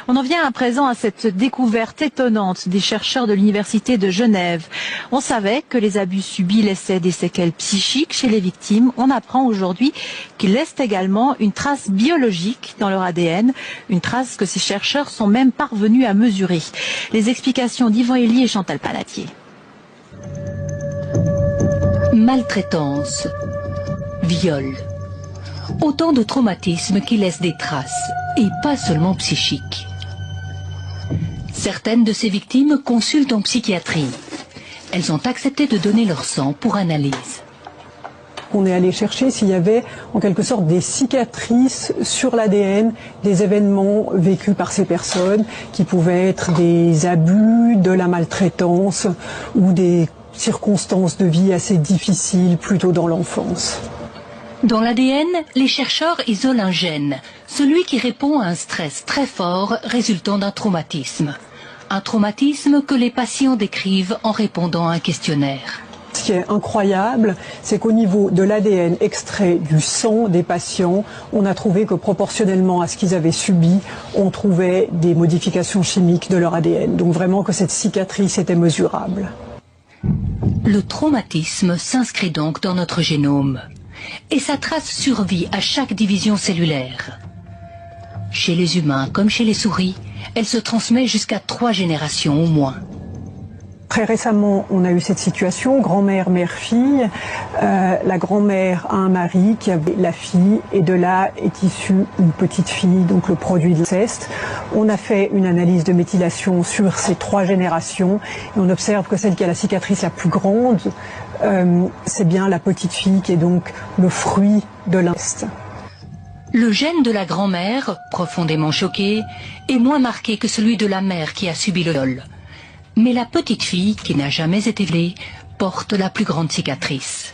On en vient à présent à cette découverte étonnante des chercheurs de l'Université de Genève. On savait que les abus subis laissaient des séquelles psychiques chez les victimes. On apprend aujourd'hui qu'ils laissent également une trace biologique dans leur ADN, une trace que ces chercheurs sont même parvenus à mesurer. Les explications d'Yvan Elie et Chantal Panatier. Maltraitance, viol, autant de traumatismes qui laissent des traces, et pas seulement psychiques. Certaines de ces victimes consultent en psychiatrie. Elles ont accepté de donner leur sang pour analyse. On est allé chercher s'il y avait en quelque sorte des cicatrices sur l'ADN des événements vécus par ces personnes, qui pouvaient être des abus, de la maltraitance ou des circonstances de vie assez difficiles plutôt dans l'enfance. Dans l'ADN, les chercheurs isolent un gène, celui qui répond à un stress très fort résultant d'un traumatisme. Un traumatisme que les patients décrivent en répondant à un questionnaire. Ce qui est incroyable, c'est qu'au niveau de l'ADN extrait du sang des patients, on a trouvé que proportionnellement à ce qu'ils avaient subi, on trouvait des modifications chimiques de leur ADN. Donc vraiment que cette cicatrice était mesurable. Le traumatisme s'inscrit donc dans notre génome. Et sa trace survit à chaque division cellulaire. Chez les humains comme chez les souris, elle se transmet jusqu'à 3 générations au moins. Très récemment, on a eu cette situation, grand-mère, mère-fille. La grand-mère a un mari qui avait la fille, et de là est issue une petite fille, donc le produit de l'inceste. On a fait une analyse de méthylation sur ces 3 générations, et on observe que celle qui a la cicatrice la plus grande, c'est bien la petite fille qui est donc le fruit de l'inceste. Le gène de la grand-mère, profondément choquée, est moins marqué que celui de la mère qui a subi le viol. Mais la petite fille, qui n'a jamais été violée, porte la plus grande cicatrice.